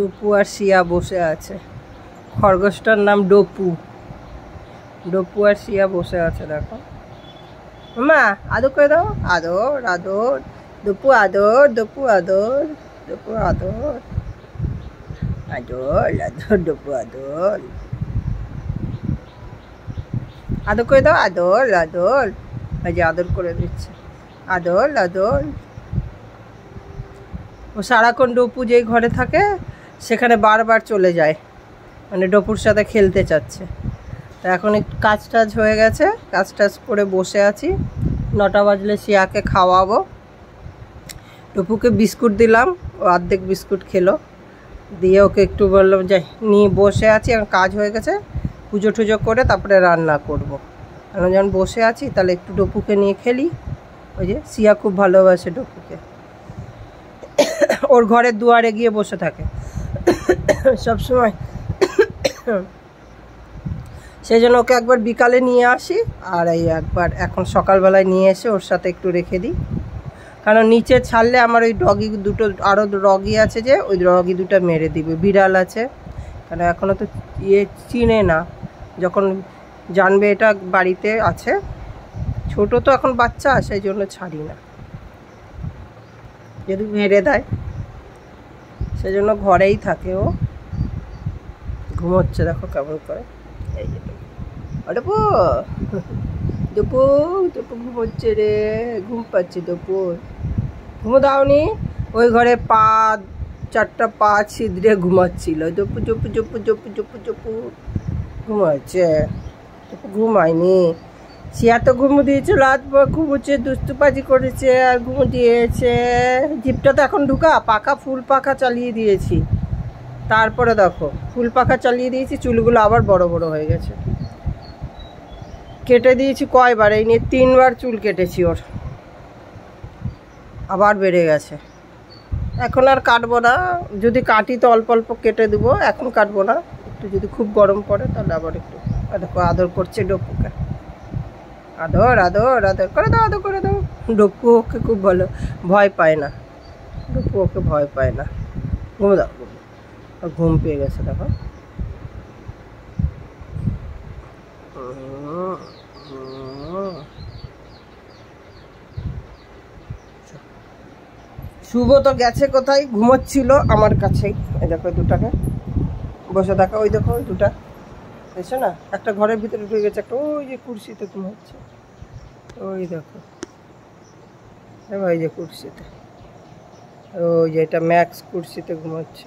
ডপু আর শিয়া বসে আছে। খরগোশটার নাম ডপু। ডপু আর শিয়া বসে আছে, দেখো। মা আদর করে দাও। আদর আদর, ডপু আদর, ডপু আদর, ডপু আদর, আদর আদর, ডপু আদর। আদর করে দাও। আদর আদর, এই যে আদর করে দিচ্ছে। আদর আদর। ও সারাক্ষণ ডপু যেই ঘরে থাকে সেখানে বারবার চলে যায়, মানে ডপুর সাথে খেলতে চাচ্ছে। তো এখন একটু কাজ টাজ হয়ে গেছে, কাজ টাজ করে বসে আছি। 9টা বাজলে শিয়াকে খাওয়াবো। ডপুকে বিস্কুট দিলাম, ও অর্ধেক বিস্কুট খেলো, দিয়ে ওকে একটু বললাম যাই নিয়ে বসে আছি। এখন কাজ হয়ে গেছে, পুজো টুজো করে তারপরে রান্না করব। এখন যখন বসে আছি তাহলে একটু ডপুকে নিয়ে খেলি। ওই যে শিয়া খুব ভালোবাসে ডপুকে, ওর ঘরের দুয়ারে গিয়ে বসে থাকে সবসময়। সেই জন্য ওকে একবার বিকালে নিয়ে আসি, আর এই একবার এখন সকালবেলায় নিয়ে এসে ওর সাথে একটু রেখে দিই। কারণ নিচে ছাড়লে আমার ওই ডগি দুটো, আরও ডগি আছে যে, ওই ডগি দুটো মেরে দিবে। বিড়াল আছে, কারণ এখনও তো চিনে না, যখন জানবে এটা বাড়িতে আছে। ছোট তো এখন বাচ্চা, সেই জন্য ছাড়ি না, যদি মেরে দেয়। সেই জন্য ঘরেই থাকে। ও ঘুমোচ্ছে, দেখো কেমন করে। এই যে ডপু, ডপু, ডপু ঘুমোচ্ছে রে, ঘুম পাচ্ছে ডপুর। ঘুমো দাওনি? ওই ঘরে 4টা পা ছিদ্রে ঘুমাচ্ছিল। ডপু ডপু ডপু ডপু ডপু ডপু ঘুমাচ্ছে। ডপু ঘুমায়নি। শিয়া তো ঘুমো দিয়েছে, রাত ভর ঘুমোচ্ছে, দুষ্টুপাজি করেছে আর ঘুমো দিয়েছে। জিপটা তো এখন ঢুকা, পাখা ফুল পাখা চালিয়ে দিয়েছি। তারপরে দেখো ফুল পাখা চালিয়ে দিয়েছি, চুলগুলো আবার বড় বড় হয়ে গেছে। কেটে দিয়েছি কয়বার, এই নিয়ে 3বার চুল কেটেছি ওর, আবার বেড়ে গেছে। এখন আর কাটবো না, যদি কাটি তো অল্প অল্প কেটে দেবো, এখন কাটবো না। একটু যদি খুব গরম পড়ে তাহলে আবার একটু। দেখো আদর করছে ডপুকে। আদর আদর আদর করে দাও, আদর করে দাও। ডপু ওকে খুব ভালো, ভয় পায় না। ডপু ওকে ভয় পায় না। ঘুমো দাও, ঘুম পেয়ে গেছে দেখো। শুভ তো গেছে কোথায়, ঘুমোচ্ছিল আমার কাছেই। এই দেখো দুটাকে বসে থাকা, ওই দেখো ওই দুটা এসে না, একটা ঘরের ভিতরে ঢুকে গেছে, একটা ওই যে কুর্সিতে ঘুমোচ্ছে। ওই দেখো, ওই যে কুর্সিতে, ওই যে এটা ম্যাক্স কুর্সিতে ঘুমোচ্ছে।